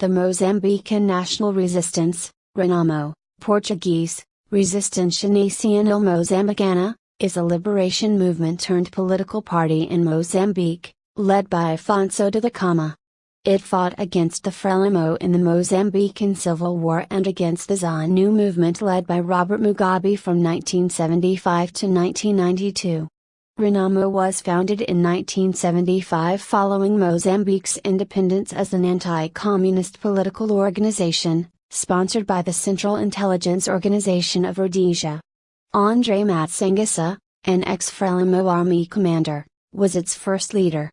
The Mozambican National Resistance, Renamo, Portuguese, Resistência Nacional Moçambicana, is a liberation movement turned political party in Mozambique, led by Afonso Dhlakama. It fought against the FRELIMO in the Mozambican Civil War and against the ZANU movement led by Robert Mugabe from 1975 to 1992. Renamo was founded in 1975 following Mozambique's independence as an anti-communist political organization, sponsored by the Central Intelligence Organization of Rhodesia. André Matsangasa, an ex-FRELIMO army commander, was its first leader.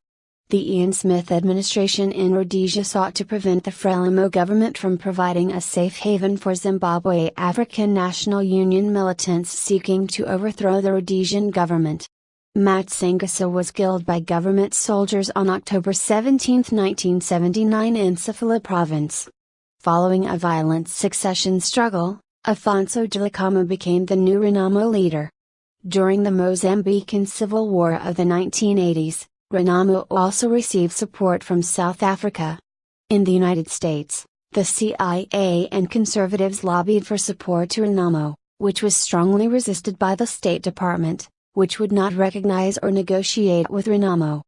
The Ian Smith administration in Rhodesia sought to prevent the FRELIMO government from providing a safe haven for Zimbabwe African National Union militants seeking to overthrow the Rhodesian government. Matsangasa was killed by government soldiers on October 17, 1979 in Sofala province. Following a violent succession struggle, Afonso Dhlakama became the new Renamo leader. During the Mozambican Civil War of the 1980s, Renamo also received support from South Africa. In the United States, the CIA and conservatives lobbied for support to Renamo, which was strongly resisted by the State Department, which would not recognize or negotiate with Renamo.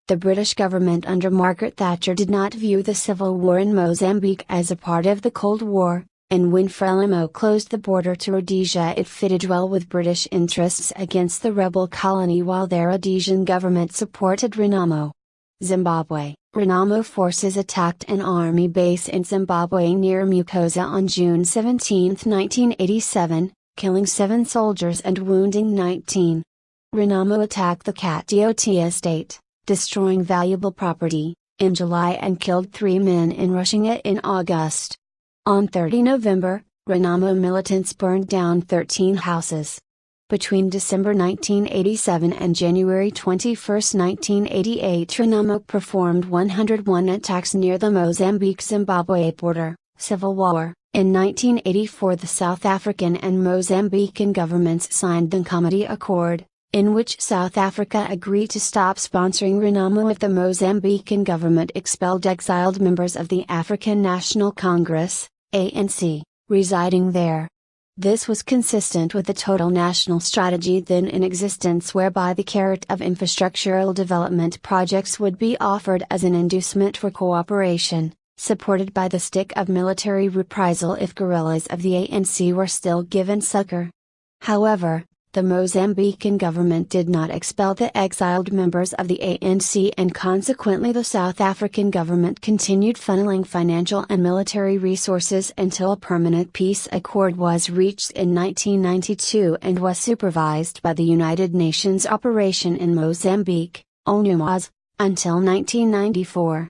The British government under Margaret Thatcher did not view the civil war in Mozambique as a part of the Cold War, and when FRELIMO closed the border to Rhodesia it fitted well with British interests against the rebel colony while the Rhodesian government supported Renamo. Zimbabwe. Renamo forces attacked an army base in Zimbabwe near Mucosa on June 17, 1987, killing 7 soldiers and wounding 19. Renamo attacked the Katioti estate, destroying valuable property, in July and killed 3 men in rushing it in August. On 30 November, Renamo militants burned down 13 houses. Between December 1987 and January 21, 1988 Renamo performed 101 attacks near the Mozambique-Zimbabwe border. Civil War. In 1984 the South African and Mozambican governments signed the Comedy Accord, in which South Africa agreed to stop sponsoring Renamo if the Mozambican government expelled exiled members of the African National Congress, ANC, residing there. This was consistent with the total national strategy then in existence whereby the carrot of infrastructural development projects would be offered as an inducement for cooperation, supported by the stick of military reprisal if guerrillas of the ANC were still given succor. However, the Mozambican government did not expel the exiled members of the ANC and consequently the South African government continued funneling financial and military resources until a permanent peace accord was reached in 1992 and was supervised by the United Nations Operation in Mozambique, UNUMOS, until 1994.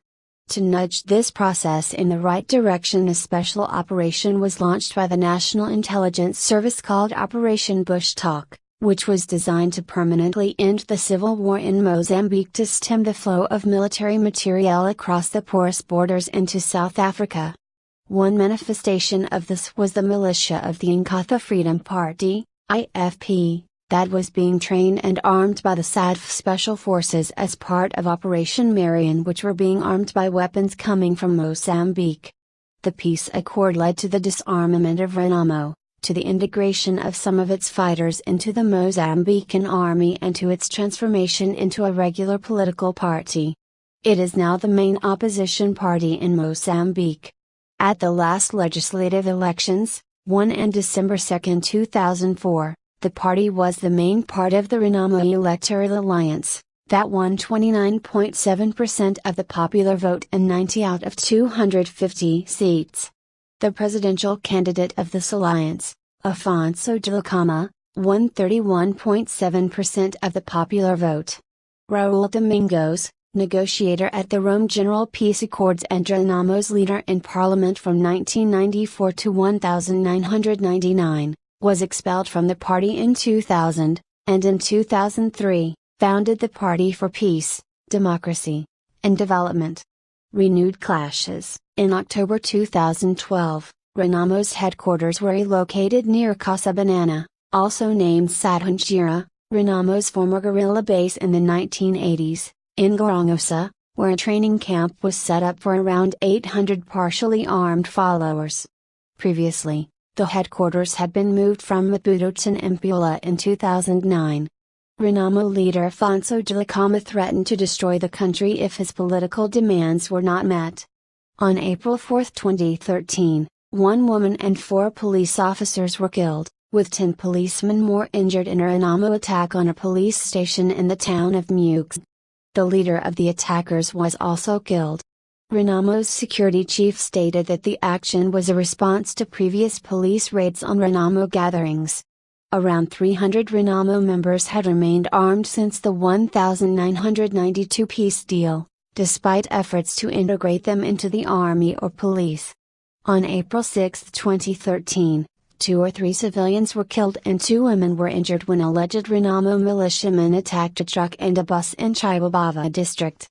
To nudge this process in the right direction a special operation was launched by the National Intelligence Service called Operation Bush Talk, which was designed to permanently end the civil war in Mozambique to stem the flow of military material across the porous borders into South Africa. One manifestation of this was the militia of the Inkatha Freedom Party, IFP, that was being trained and armed by the SADF Special Forces as part of Operation Marion which were being armed by weapons coming from Mozambique. The peace accord led to the disarmament of Renamo, to the integration of some of its fighters into the Mozambican army and to its transformation into a regular political party. It is now the main opposition party in Mozambique. At the last legislative elections, won on December 2, 2004, the party was the main part of the Renamo electoral alliance, that won 29.7% of the popular vote and 90 out of 250 seats. The presidential candidate of this alliance, Afonso Dhlakama, won 31.7% of the popular vote. Raul Domingos, negotiator at the Rome General Peace Accords and Renamo's leader in parliament from 1994 to 1999, was expelled from the party in 2000, and in 2003, founded the Party for Peace, Democracy, and Development. Renewed clashes. In October 2012, Renamo's headquarters were relocated near Casa Banana, also named Satangira, Renamo's former guerrilla base in the 1980s, in Gorongosa, where a training camp was set up for around 800 partially armed followers. Previously, the headquarters had been moved from Maputo to Nampula in 2009. Renamo leader Afonso Dhlakama threatened to destroy the country if his political demands were not met. On April 4, 2013, one woman and 4 police officers were killed, with 10 policemen more injured in a Renamo attack on a police station in the town of Mugs. The leader of the attackers was also killed. Renamo's security chief stated that the action was a response to previous police raids on Renamo gatherings. Around 300 Renamo members had remained armed since the 1992 peace deal, despite efforts to integrate them into the army or police. On April 6, 2013, 2 or 3 civilians were killed and 2 women were injured when alleged Renamo militiamen attacked a truck and a bus in Chibabava district.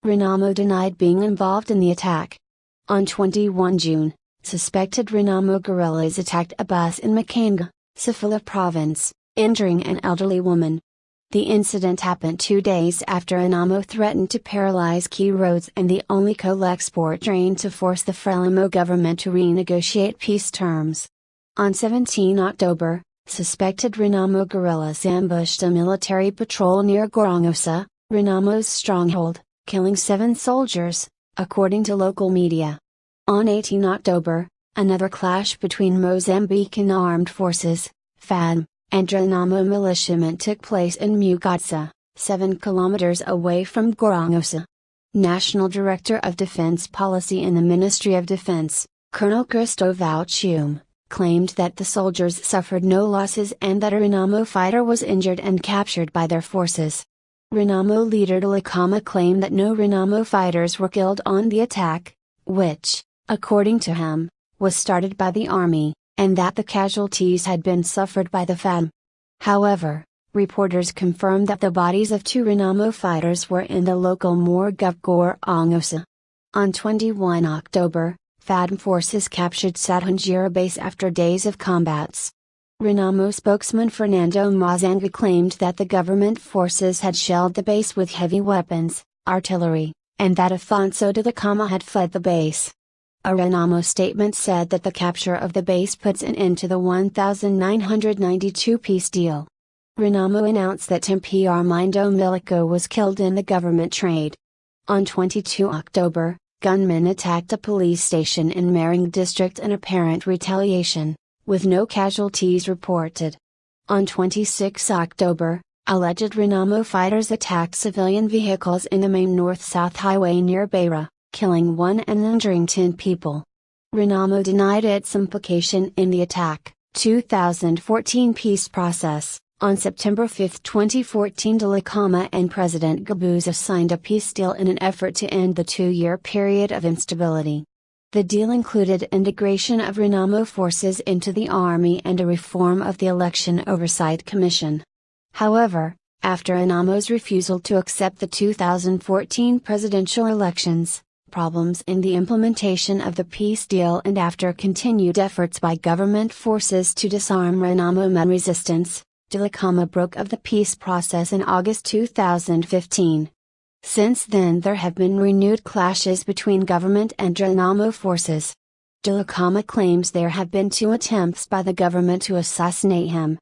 Renamo denied being involved in the attack. On 21 June, suspected Renamo guerrillas attacked a bus in Makanga, Sofala province, injuring an elderly woman. The incident happened 2 days after Renamo threatened to paralyze key roads and the only coal export train to force the FRELIMO government to renegotiate peace terms. On 17 October, suspected Renamo guerrillas ambushed a military patrol near Gorongosa, Renamo's stronghold, killing 7 soldiers, according to local media. On 18 October, another clash between Mozambican Armed Forces, FADM, and Renamo militiamen took place in Mugatsa, 7 kilometers away from Gorongosa. National Director of Defense Policy in the Ministry of Defense, Colonel Cristóvão Chume, claimed that the soldiers suffered no losses and that a Renamo fighter was injured and captured by their forces. Renamo leader Dhlakama claimed that no Renamo fighters were killed on the attack, which, according to him, was started by the army, and that the casualties had been suffered by the FADM. However, reporters confirmed that the bodies of 2 Renamo fighters were in the local morgue of Gorongosa. On 21 October, FADM forces captured Satungira base after days of combats. Renamo spokesman Fernando Mazanga claimed that the government forces had shelled the base with heavy weapons, artillery, and that Afonso Dhlakama had fled the base. A Renamo statement said that the capture of the base puts an end to the 1992 peace deal. Renamo announced that Tempi Armindo Milico was killed in the government raid. On 22 October, gunmen attacked a police station in Maring district in apparent retaliation, with no casualties reported. On 26 October, alleged Renamo fighters attacked civilian vehicles in the main north-south highway near Beira, killing 1 and injuring 10 people. Renamo denied its implication in the attack. 2014 peace process. On September 5, 2014, Dhlakama and President Gabuza signed a peace deal in an effort to end the 2-year period of instability. The deal included integration of Renamo forces into the army and a reform of the Election Oversight Commission. However, after Renamo's refusal to accept the 2014 presidential elections, problems in the implementation of the peace deal and after continued efforts by government forces to disarm Renamo resistance, Dhlakama broke of the peace process in August 2015. Since then there have been renewed clashes between government and Renamo forces. Dhlakama claims there have been 2 attempts by the government to assassinate him,